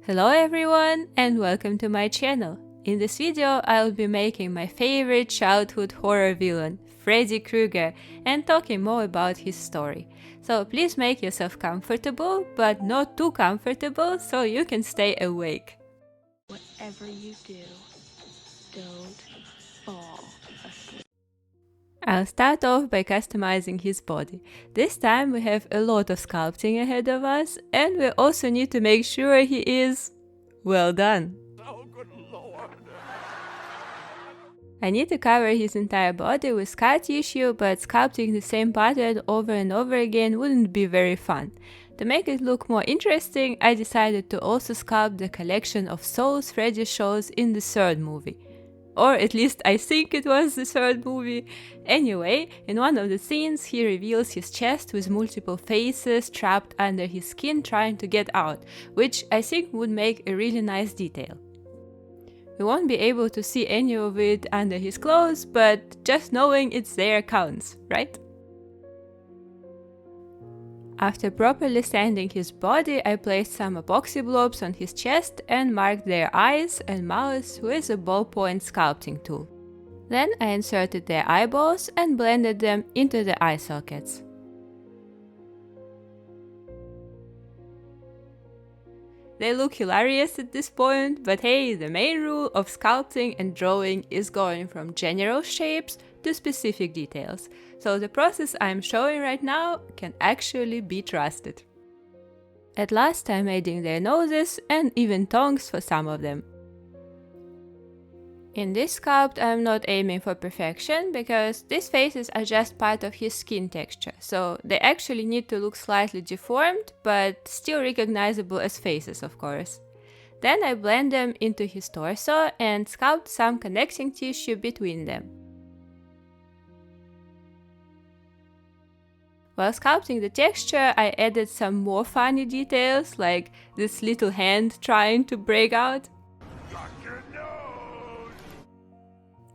Hello everyone and welcome to my channel. In this video I'll be making my favorite childhood horror villain, Freddy Krueger, and talking more about his story. So please make yourself comfortable, but not too comfortable so you can stay awake. Whatever you do, don't fall asleep. I'll start off by customizing his body. This time we have a lot of sculpting ahead of us, and we also need to make sure he is well done. Oh, good Lord. I need to cover his entire body with scar tissue, but sculpting the same pattern over and over again wouldn't be very fun. To make it look more interesting, I decided to also sculpt the collection of souls Freddy shows in the third movie. Or at least I think it was the third movie. Anyway, in one of the scenes he reveals his chest with multiple faces trapped under his skin trying to get out, which I think would make a really nice detail. We won't be able to see any of it under his clothes, but just knowing it's there counts, right? After properly sanding his body, I placed some epoxy blobs on his chest and marked their eyes and mouths with a ballpoint sculpting tool. Then I inserted their eyeballs and blended them into the eye sockets. They look hilarious at this point, but hey, the main rule of sculpting and drawing is going from general shapes to specific details, so the process I'm showing right now can actually be trusted. At last I'm adding their noses and even tongues for some of them. In this sculpt I'm not aiming for perfection because these faces are just part of his skin texture, so they actually need to look slightly deformed but still recognizable as faces, of course. Then I blend them into his torso and sculpt some connecting tissue between them. While sculpting the texture, I added some more funny details, like this little hand trying to break out,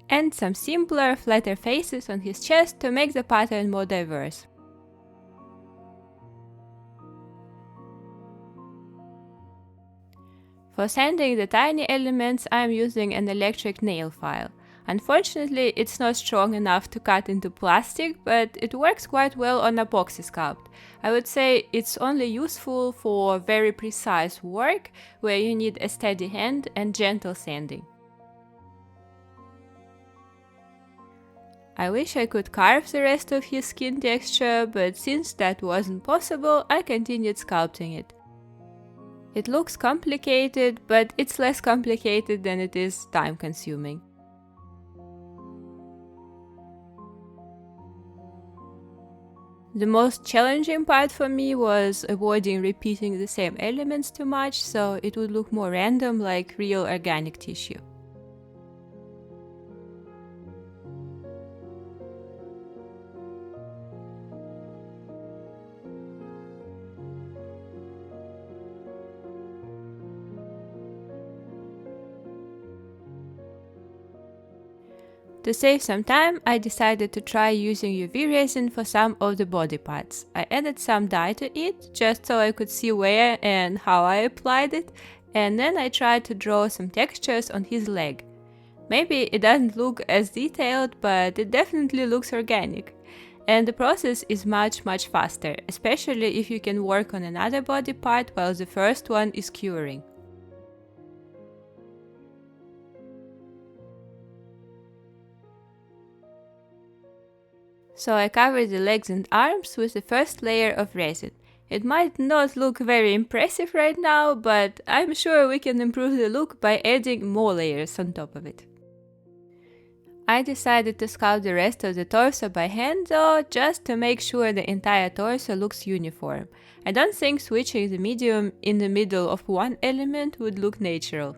and some simpler, flatter faces on his chest to make the pattern more diverse. For sanding the tiny elements, I am using an electric nail file. Unfortunately, it's not strong enough to cut into plastic, but it works quite well on epoxy sculpt. I would say it's only useful for very precise work, where you need a steady hand and gentle sanding. I wish I could carve the rest of his skin texture, but since that wasn't possible, I continued sculpting it. It looks complicated, but it's less complicated than it is time-consuming. The most challenging part for me was avoiding repeating the same elements too much, so it would look more random like real organic tissue. To save some time, I decided to try using UV resin for some of the body parts. I added some dye to it, just so I could see where and how I applied it, and then I tried to draw some textures on his leg. Maybe it doesn't look as detailed, but it definitely looks organic. And the process is much faster, especially if you can work on another body part while the first one is curing. So I covered the legs and arms with the first layer of resin. It might not look very impressive right now, but I'm sure we can improve the look by adding more layers on top of it. I decided to sculpt the rest of the torso by hand though, just to make sure the entire torso looks uniform. I don't think switching the medium in the middle of one element would look natural.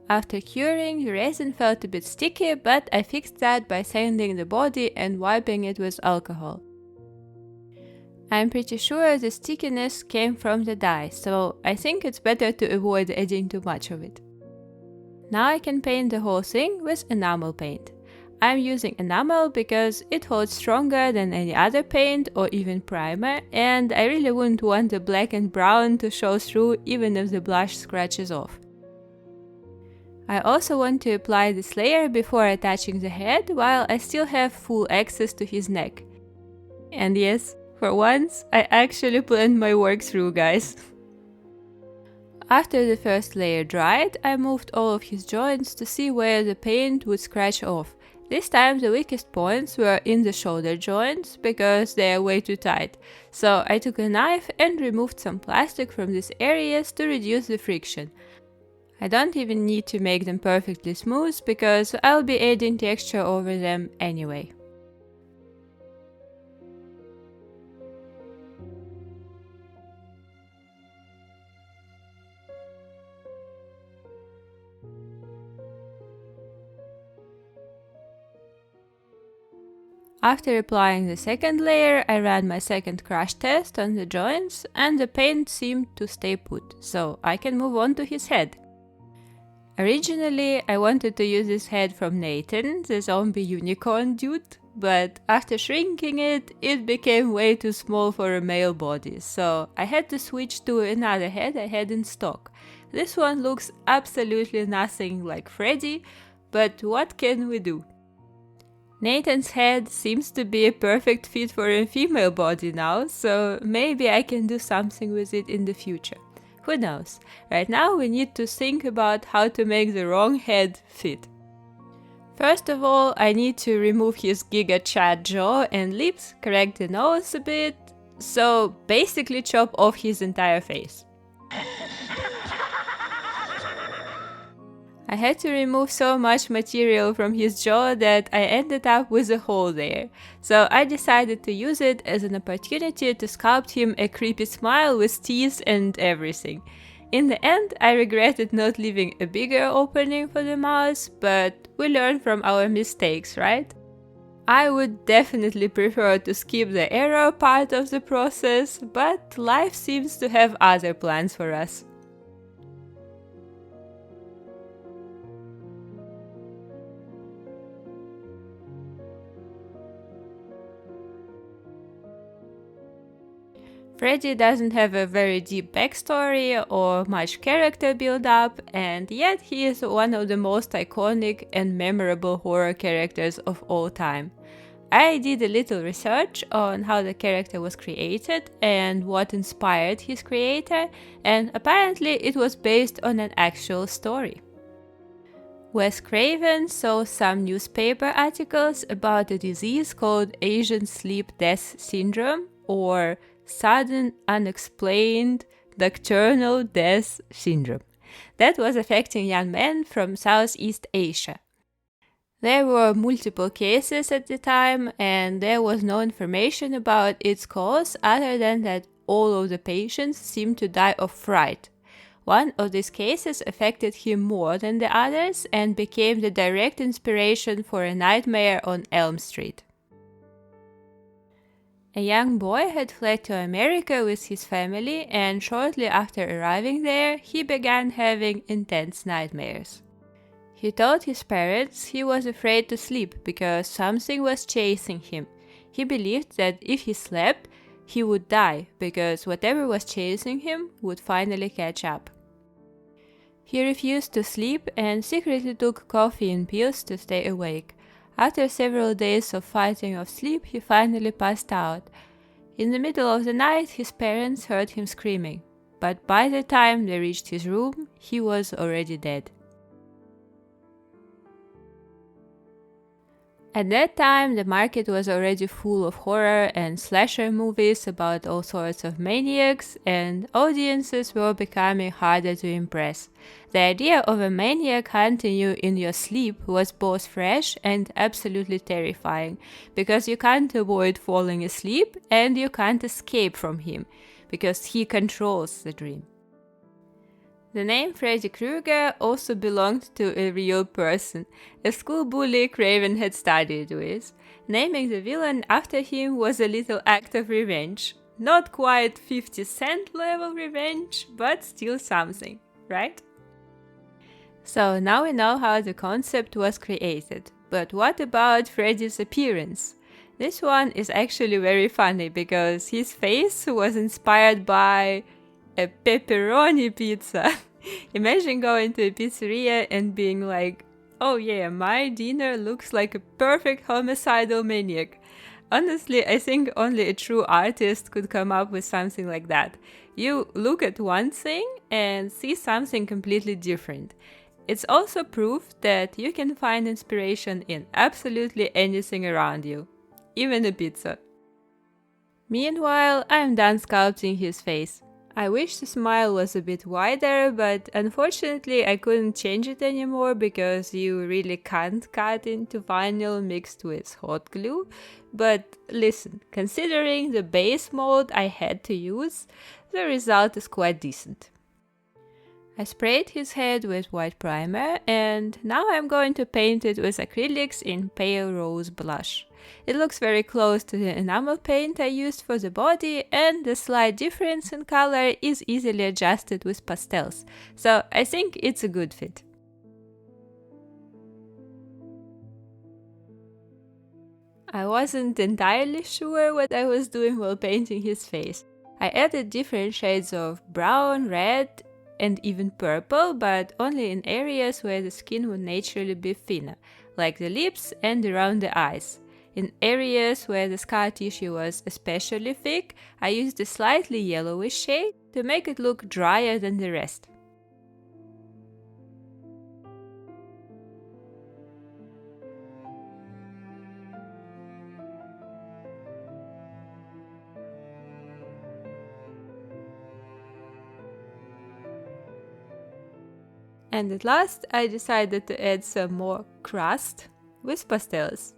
After curing, the resin felt a bit sticky, but I fixed that by sanding the body and wiping it with alcohol. I'm pretty sure the stickiness came from the dye, so I think it's better to avoid adding too much of it. Now I can paint the whole thing with enamel paint. I'm using enamel because it holds stronger than any other paint or even primer, and I really wouldn't want the black and brown to show through even if the blush scratches off. I also want to apply this layer before attaching the head while I still have full access to his neck. And yes, for once, I actually planned my work through, guys. After the first layer dried, I moved all of his joints to see where the paint would scratch off. This time the weakest points were in the shoulder joints because they are way too tight. So I took a knife and removed some plastic from these areas to reduce the friction. I don't even need to make them perfectly smooth because I'll be adding texture over them anyway. After applying the second layer, I ran my second crush test on the joints and the paint seemed to stay put, so I can move on to his head. Originally, I wanted to use this head from Nathan, the zombie unicorn dude, but after shrinking it, it became way too small for a male body, so I had to switch to another head I had in stock. This one looks absolutely nothing like Freddy, but what can we do? Nathan's head seems to be a perfect fit for a female body now, so maybe I can do something with it in the future. Who knows? Right now we need to think about how to make the wrong head fit. First of all, I need to remove his Giga Chad jaw and lips, correct the nose a bit, so basically chop off his entire face. I had to remove so much material from his jaw that I ended up with a hole there, so I decided to use it as an opportunity to sculpt him a creepy smile with teeth and everything. In the end, I regretted not leaving a bigger opening for the mouth, but we learn from our mistakes, right? I would definitely prefer to skip the error part of the process, but life seems to have other plans for us. Freddy doesn't have a very deep backstory or much character build-up, and yet he is one of the most iconic and memorable horror characters of all time. I did a little research on how the character was created and what inspired his creator, and apparently it was based on an actual story. Wes Craven saw some newspaper articles about a disease called Asian Sleep Death Syndrome, or Sudden Unexplained Nocturnal Death Syndrome, that was affecting young men from Southeast Asia. There were multiple cases at the time, and there was no information about its cause other than that all of the patients seemed to die of fright. One of these cases affected him more than the others and became the direct inspiration for A Nightmare on Elm Street. A young boy had fled to America with his family, and shortly after arriving there, he began having intense nightmares. He told his parents he was afraid to sleep because something was chasing him. He believed that if he slept, he would die because whatever was chasing him would finally catch up. He refused to sleep and secretly took coffee and pills to stay awake. After several days of fighting off sleep, he finally passed out. In the middle of the night, his parents heard him screaming, but by the time they reached his room, he was already dead. At that time, the market was already full of horror and slasher movies about all sorts of maniacs, and audiences were becoming harder to impress. The idea of a maniac hunting you in your sleep was both fresh and absolutely terrifying, because you can't avoid falling asleep and you can't escape from him, because he controls the dream. The name Freddy Krueger also belonged to a real person, a school bully Craven had studied with. Naming the villain after him was a little act of revenge. Not quite 50 Cent level revenge, but still something, right? So now we know how the concept was created. But what about Freddy's appearance? This one is actually very funny because his face was inspired by a pepperoni pizza. Imagine going to a pizzeria and being like, oh yeah, my dinner looks like a perfect homicidal maniac. Honestly, I think only a true artist could come up with something like that. You look at one thing and see something completely different. It's also proof that you can find inspiration in absolutely anything around you, even a pizza. Meanwhile, I'm done sculpting his face. I wish the smile was a bit wider, but unfortunately I couldn't change it anymore because you really can't cut into vinyl mixed with hot glue. But listen, considering the base mold I had to use, the result is quite decent. I sprayed his head with white primer and now I'm going to paint it with acrylics in pale rose blush. It looks very close to the enamel paint I used for the body, and the slight difference in color is easily adjusted with pastels, so I think it's a good fit. I wasn't entirely sure what I was doing while painting his face. I added different shades of brown, red, and even purple, but only in areas where the skin would naturally be thinner, like the lips and around the eyes. In areas where the scar tissue was especially thick, I used a slightly yellowish shade to make it look drier than the rest. And at last, I decided to add some more crust with pastels.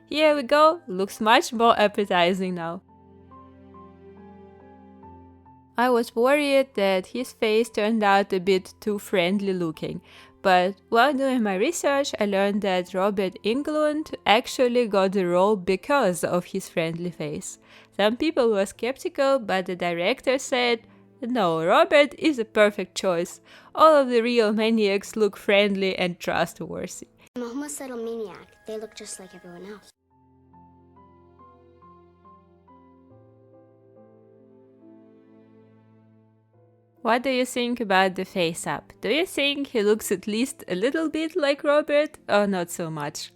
Here we go, looks much more appetizing now. I was worried that his face turned out a bit too friendly looking, but while doing my research I learned that Robert Englund actually got the role because of his friendly face. Some people were skeptical, but the director said, "No, Robert is a perfect choice. All of the real maniacs look friendly and trustworthy." I'm a homicidal maniac. They look just like everyone else. What do you think about the face-up? Do you think he looks at least a little bit like Robert, or not so much?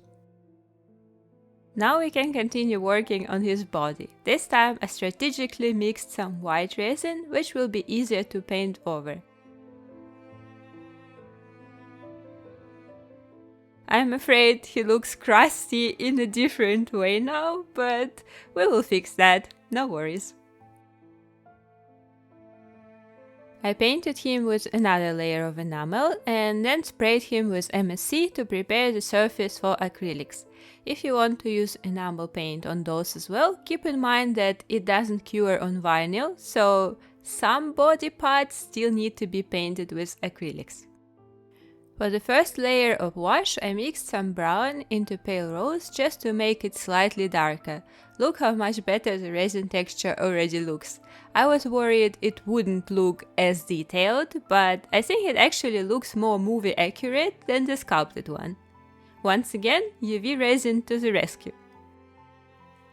Now we can continue working on his body. This time I strategically mixed some white resin, which will be easier to paint over. I'm afraid he looks crusty in a different way now, but we will fix that, no worries. I painted him with another layer of enamel and then sprayed him with MSC to prepare the surface for acrylics. If you want to use enamel paint on those as well, keep in mind that it doesn't cure on vinyl, so some body parts still need to be painted with acrylics. For the first layer of wash, I mixed some brown into pale rose just to make it slightly darker. Look how much better the resin texture already looks. I was worried it wouldn't look as detailed, but I think it actually looks more movie accurate than the sculpted one. Once again, UV resin to the rescue.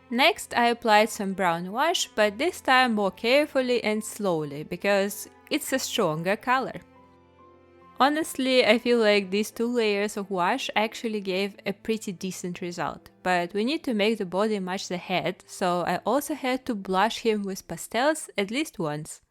Next, I applied some brown wash, but this time more carefully and slowly, because it's a stronger color. Honestly, I feel like these two layers of wash actually gave a pretty decent result, but we need to make the body match the head, so I also had to blush him with pastels at least once.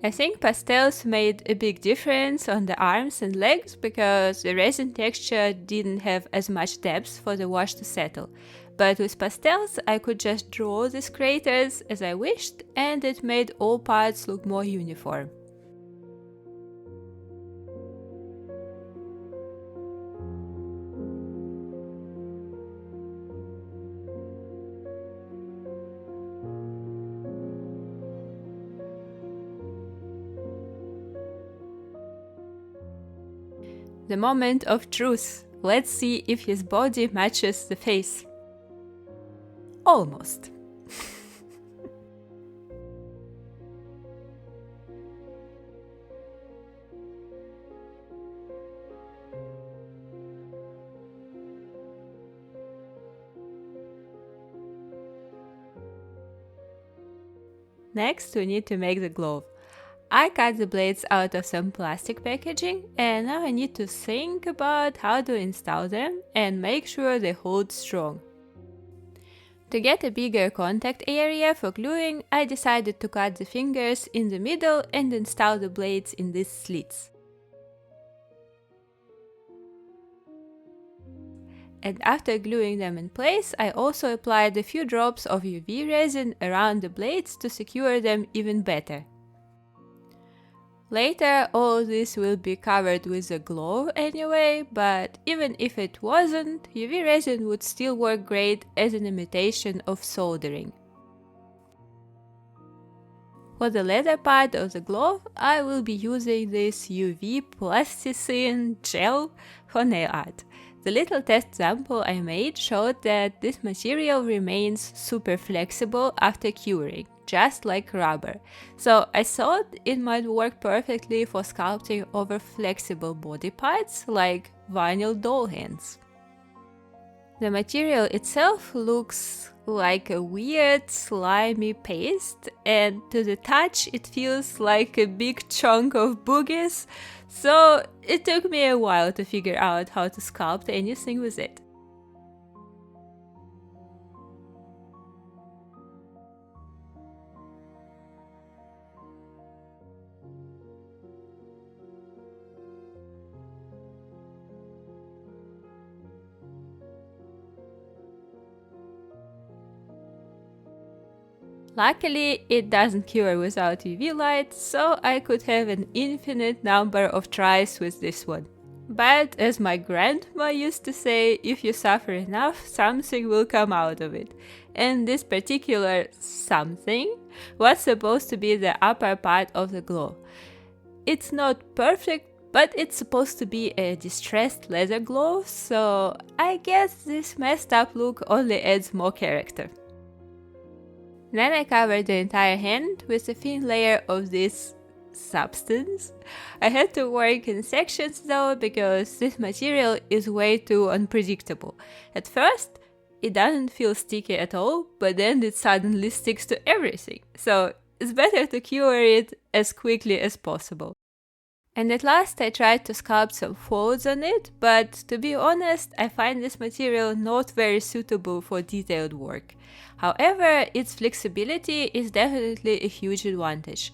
I think pastels made a big difference on the arms and legs because the resin texture didn't have as much depth for the wash to settle. But with pastels, I could just draw these craters as I wished, and it made all parts look more uniform. The moment of truth. Let's see if his body matches the face. Almost. Next, we need to make the glove. I cut the blades out of some plastic packaging, and now I need to think about how to install them and make sure they hold strong. To get a bigger contact area for gluing, I decided to cut the fingers in the middle and install the blades in these slits. And after gluing them in place, I also applied a few drops of UV resin around the blades to secure them even better. Later, all this will be covered with a glove anyway, but even if it wasn't, UV resin would still work great as an imitation of soldering. For the leather part of the glove, I will be using this UV plasticine gel for nail art. The little test sample I made showed that this material remains super flexible after curing, just like rubber. So I thought it might work perfectly for sculpting over flexible body parts like vinyl doll hands. The material itself looks like a weird slimy paste, and to the touch it feels like a big chunk of boogies, so it took me a while to figure out how to sculpt anything with it. Luckily, it doesn't cure without UV light, so I could have an infinite number of tries with this one. But as my grandma used to say, if you suffer enough, something will come out of it. And this particular something was supposed to be the upper part of the glove. It's not perfect, but it's supposed to be a distressed leather glove, so I guess this messed up look only adds more character. Then I covered the entire hand with a thin layer of this substance. I had to work in sections though, because this material is way too unpredictable. At first, it doesn't feel sticky at all, but then it suddenly sticks to everything. So it's better to cure it as quickly as possible. And at last I tried to sculpt some folds on it, but to be honest, I find this material not very suitable for detailed work. However, its flexibility is definitely a huge advantage.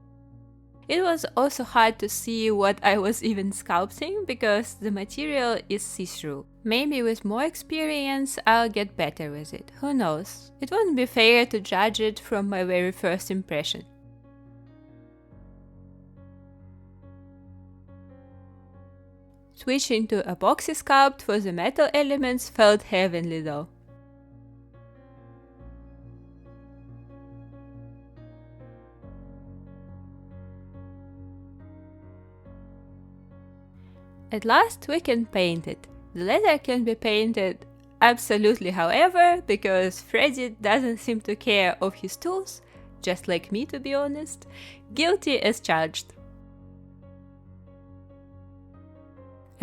It was also hard to see what I was even sculpting because the material is see-through. Maybe with more experience I'll get better with it, who knows? It wouldn't be fair to judge it from my very first impression. Switching to epoxy sculpt for the metal elements felt heavenly though. At last we can paint it. The leather can be painted absolutely however, because Freddy doesn't seem to care of his tools, just like me to be honest. Guilty as charged.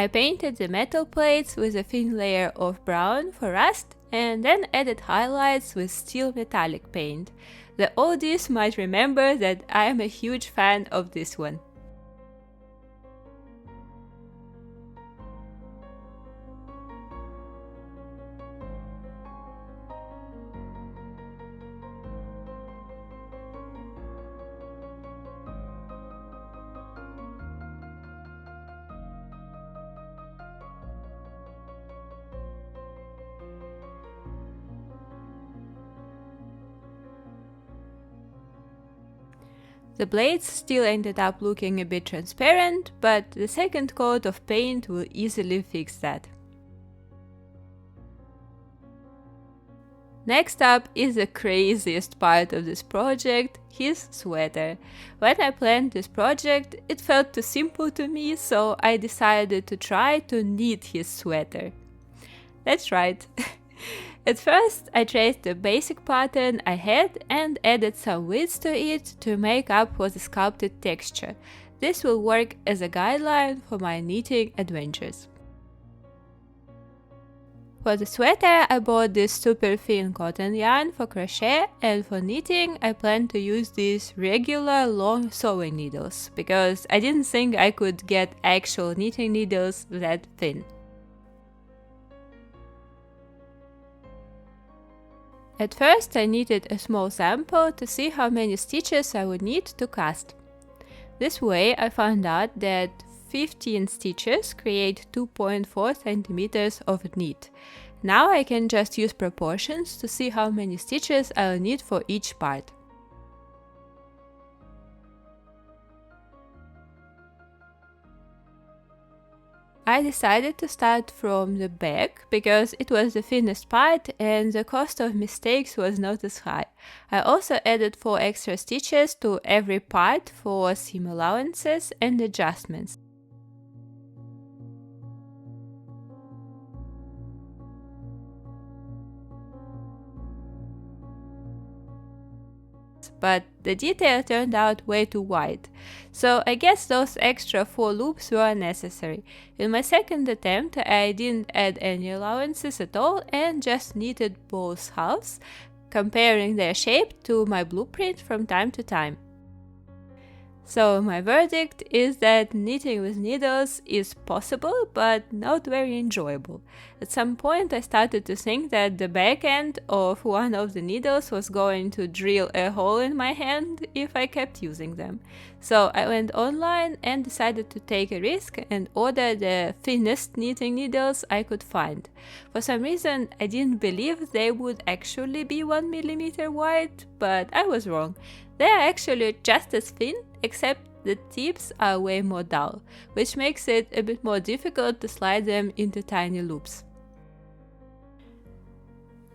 I painted the metal plates with a thin layer of brown for rust and then added highlights with steel metallic paint. The oldies might remember that I am a huge fan of this one. The blades still ended up looking a bit transparent, but the second coat of paint will easily fix that. Next up is the craziest part of this project, his sweater. When I planned this project, it felt too simple to me, so I decided to try to knit his sweater. That's right. At first, I traced the basic pattern I had and added some width to it to make up for the sculpted texture. This will work as a guideline for my knitting adventures. For the sweater, I bought this super thin cotton yarn for crochet, and for knitting, I plan to use these regular long sewing needles, because I didn't think I could get actual knitting needles that thin. At first, I knitted a small sample to see how many stitches I would need to cast. This way, I found out that 15 stitches create 2.4 centimeters of knit. Now I can just use proportions to see how many stitches I'll need for each part. I decided to start from the back because it was the thinnest part and the cost of mistakes was not as high. I also added 4 extra stitches to every part for seam allowances and adjustments. But the detail turned out way too wide, so I guess those extra 4 loops were necessary. In my second attempt, I didn't add any allowances at all and just knitted both halves, comparing their shape to my blueprint from time to time. So my verdict is that knitting with needles is possible, but not very enjoyable. At some point I started to think that the back end of one of the needles was going to drill a hole in my hand if I kept using them. So I went online and decided to take a risk and order the thinnest knitting needles I could find. For some reason I didn't believe they would actually be 1 millimeter wide, but I was wrong. They are actually just as thin, except the tips are way more dull, which makes it a bit more difficult to slide them into tiny loops.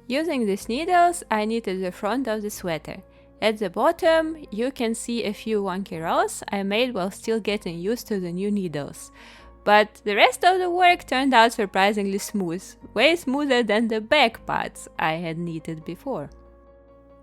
Using these needles, I knitted the front of the sweater. At the bottom, you can see a few wonky rows I made while still getting used to the new needles. But the rest of the work turned out surprisingly smooth, way smoother than the back parts I had knitted before.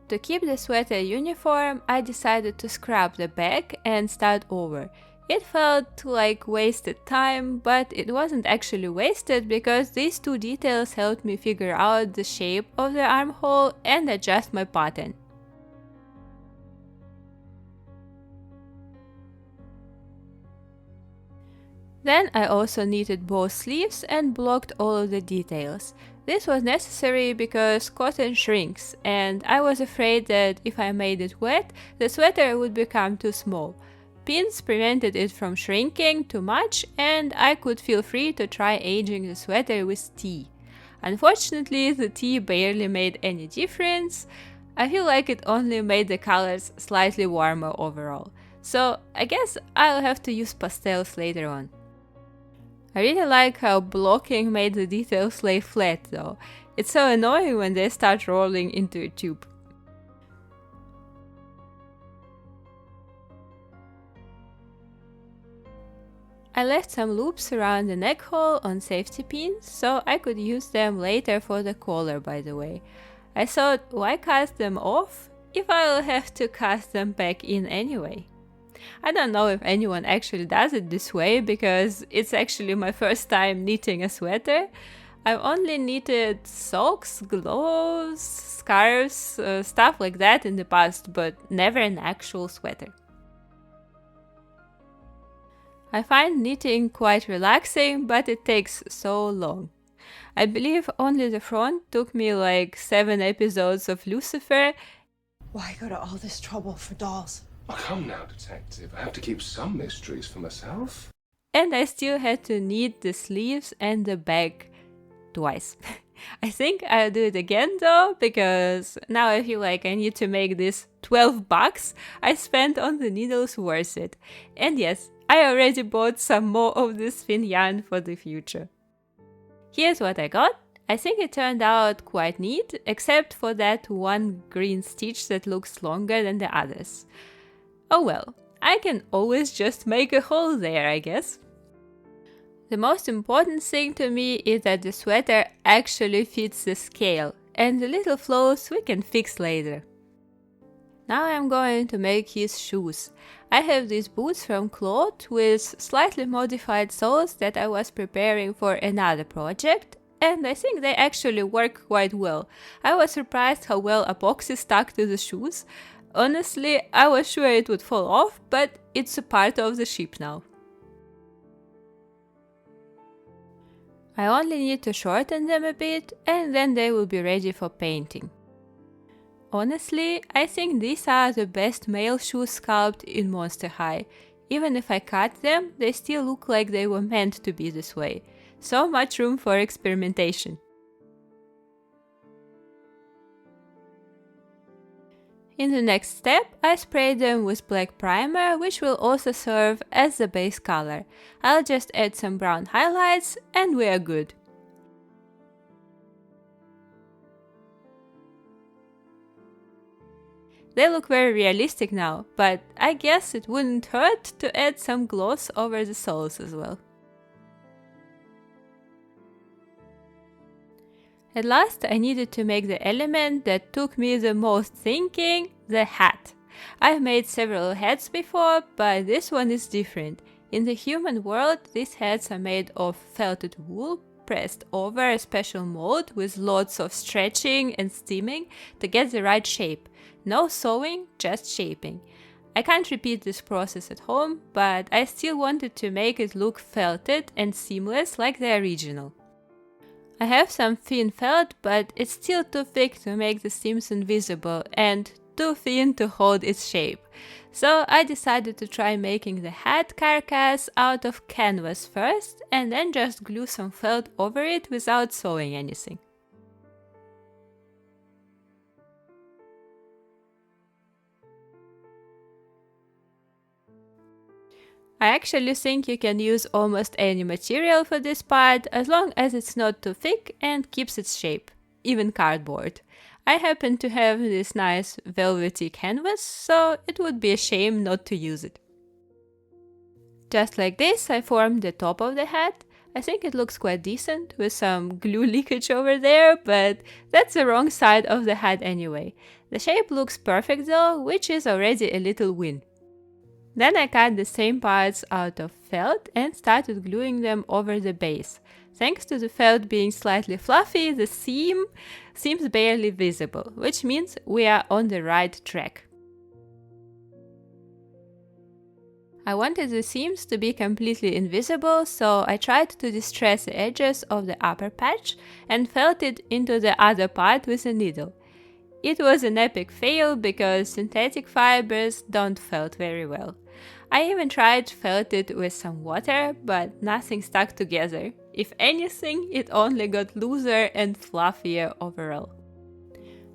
To keep the sweater uniform, I decided to scrap the back and start over. It felt like wasted time, but it wasn't actually wasted because these 2 details helped me figure out the shape of the armhole and adjust my pattern. Then I also knitted both sleeves and blocked all of the details. This was necessary because cotton shrinks, and I was afraid that if I made it wet, the sweater would become too small. Pins prevented it from shrinking too much, and I could feel free to try aging the sweater with tea. Unfortunately, the tea barely made any difference. I feel like it only made the colors slightly warmer overall. So I guess I'll have to use pastels later on. I really like how blocking made the details lay flat though. It's so annoying when they start rolling into a tube. I left some loops around the neck hole on safety pins, so I could use them later for the collar, by the way. I thought, why cast them off if I'll have to cast them back in anyway? I don't know if anyone actually does it this way, because it's actually my first time knitting a sweater. I've only knitted socks, gloves, scarves, stuff like that in the past, but never an actual sweater. I find knitting quite relaxing, but it takes so long. I believe only the front took me like 7 episodes of Lucifer. Why go to all this trouble for dolls? Oh, come now, detective. I have to keep some mysteries for myself. And I still had to knit the sleeves and the back twice. I think I'll do it again though, because now I feel like I need to make this 12 bucks I spent on the needles worth it. And yes, I already bought some more of this thin yarn for the future. Here's what I got. I think it turned out quite neat, except for that one green stitch that looks longer than the others. Oh well, I can always just make a hole there, I guess. The most important thing to me is that the sweater actually fits the scale, and the little flaws we can fix later. Now I'm going to make his shoes. I have these boots from cloth with slightly modified soles that I was preparing for another project, and I think they actually work quite well. I was surprised how well epoxy stuck to the shoes. Honestly, I was sure it would fall off, but it's a part of the ship now. I only need to shorten them a bit, and then they will be ready for painting. Honestly, I think these are the best male shoes sculpted in Monster High. Even if I cut them, they still look like they were meant to be this way. So much room for experimentation. In the next step, I spray them with black primer, which will also serve as the base color. I'll just add some brown highlights and we are good. They look very realistic now, but I guess it wouldn't hurt to add some gloss over the soles as well. At last, I needed to make the element that took me the most thinking, the hat. I've made several hats before, but this one is different. In the human world, these hats are made of felted wool, pressed over a special mold with lots of stretching and steaming to get the right shape. No sewing, just shaping. I can't repeat this process at home, but I still wanted to make it look felted and seamless like the original. I have some thin felt, but it's still too thick to make the seams invisible and too thin to hold its shape. So I decided to try making the hat carcass out of canvas first and then just glue some felt over it without sewing anything. I actually think you can use almost any material for this part as long as it's not too thick and keeps its shape, even cardboard. I happen to have this nice velvety canvas, so it would be a shame not to use it. Just like this, I formed the top of the hat. I think it looks quite decent with some glue leakage over there, but that's the wrong side of the hat anyway. The shape looks perfect though, which is already a little win. Then I cut the same parts out of felt and started gluing them over the base. Thanks to the felt being slightly fluffy, the seam seems barely visible, which means we are on the right track. I wanted the seams to be completely invisible, so I tried to distress the edges of the upper patch and felted into the other part with a needle. It was an epic fail because synthetic fibers don't felt very well. I even tried felt it with some water, but nothing stuck together. If anything, it only got looser and fluffier overall.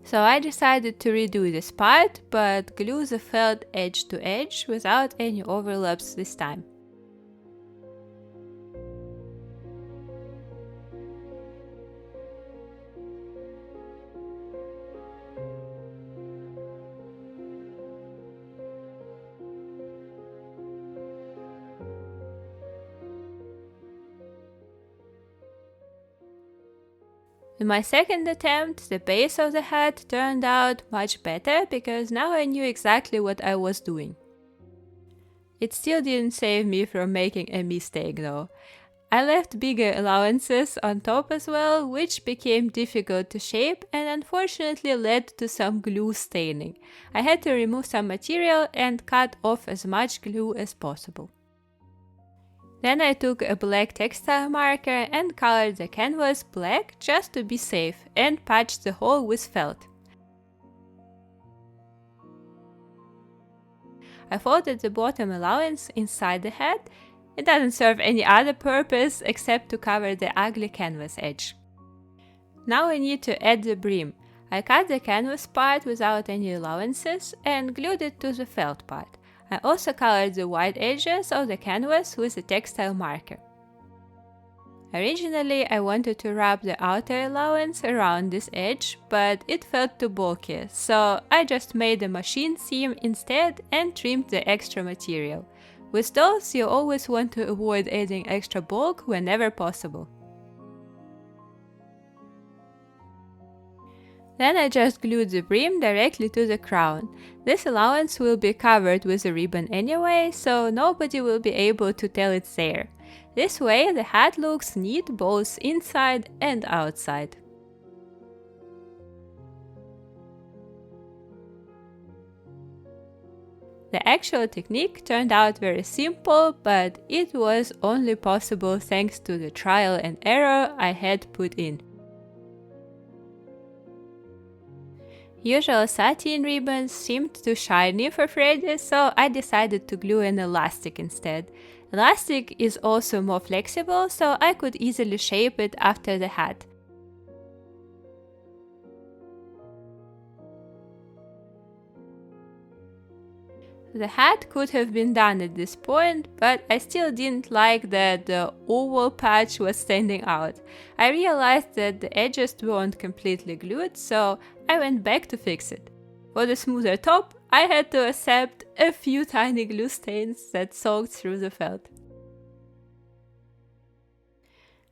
So I decided to redo this part, but glue the felt edge to edge without any overlaps this time. In my second attempt, the base of the hat turned out much better because now I knew exactly what I was doing. It still didn't save me from making a mistake though. I left bigger allowances on top as well, which became difficult to shape and unfortunately led to some glue staining. I had to remove some material and cut off as much glue as possible. Then I took a black textile marker and colored the canvas black just to be safe and patched the hole with felt. I folded the bottom allowance inside the hat. It doesn't serve any other purpose except to cover the ugly canvas edge. Now we need to add the brim. I cut the canvas part without any allowances and glued it to the felt part. I also colored the white edges of the canvas with a textile marker. Originally, I wanted to wrap the outer allowance around this edge, but it felt too bulky, so I just made a machine seam instead and trimmed the extra material. With dolls, you always want to avoid adding extra bulk whenever possible. Then I just glued the brim directly to the crown. This allowance will be covered with a ribbon anyway, so nobody will be able to tell it's there. This way the hat looks neat both inside and outside. The actual technique turned out very simple, but it was only possible thanks to the trial and error I had put in. Usual satin ribbons seemed too shiny for Freddy, so I decided to glue an elastic instead. Elastic is also more flexible, so I could easily shape it after the hat. The hat could have been done at this point, but I still didn't like that the oval patch was standing out. I realized that the edges weren't completely glued, so I went back to fix it. For the smoother top, I had to accept a few tiny glue stains that soaked through the felt.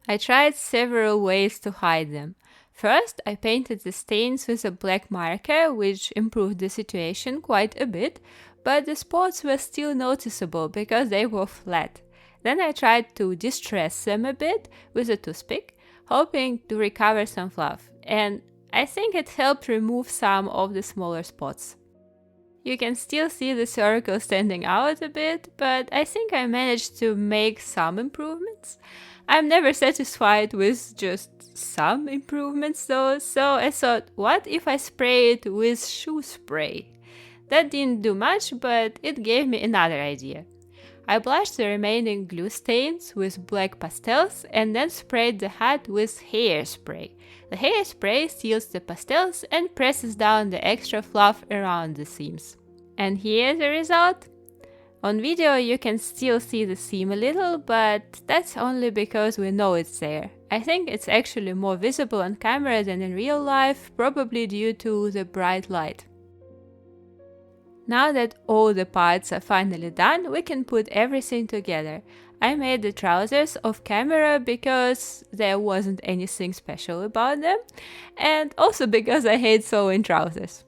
I tried several ways to hide them. First, I painted the stains with a black marker, which improved the situation quite a bit, but the spots were still noticeable because they were flat. Then I tried to distress them a bit with a toothpick, hoping to recover some fluff, and I think it helped remove some of the smaller spots. You can still see the circle standing out a bit, but I think I managed to make some improvements. I'm never satisfied with just some improvements though, so I thought, what if I spray it with shoe spray? That didn't do much, but it gave me another idea. I blushed the remaining glue stains with black pastels and then sprayed the hat with hairspray. The hairspray seals the pastels and presses down the extra fluff around the seams. And here's the result. On video you can still see the seam a little, but that's only because we know it's there. I think it's actually more visible on camera than in real life, probably due to the bright light. Now that all the parts are finally done, we can put everything together. I made the trousers off camera because there wasn't anything special about them, and also because I hate sewing trousers.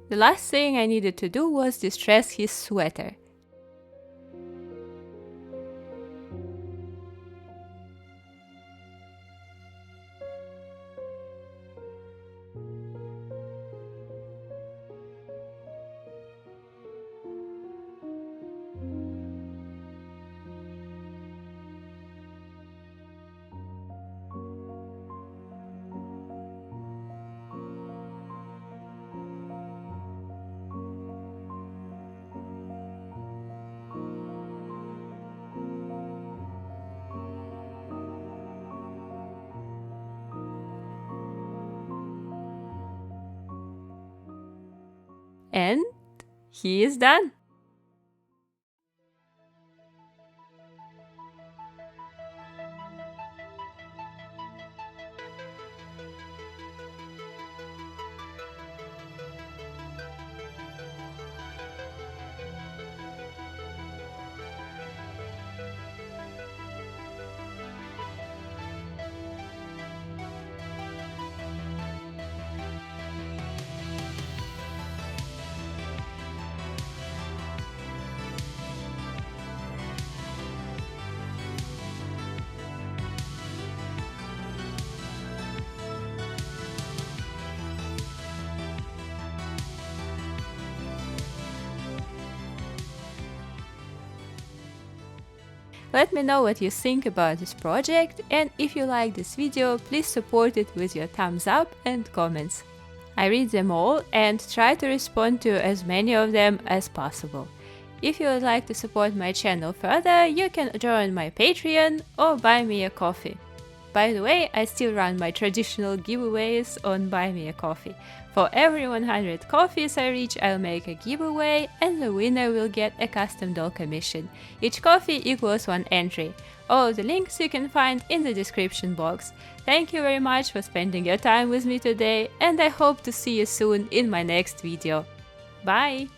The last thing I needed to do was distress his sweater. And he is done. Let me know what you think about this project, and if you like this video, please support it with your thumbs up and comments. I read them all and try to respond to as many of them as possible. If you would like to support my channel further, you can join my Patreon or buy me a coffee. By the way, I still run my traditional giveaways on Buy Me a Coffee. For every 100 coffees I reach, I'll make a giveaway and the winner will get a custom doll commission. Each coffee equals 1 entry. All the links you can find in the description box. Thank you very much for spending your time with me today, and I hope to see you soon in my next video. Bye!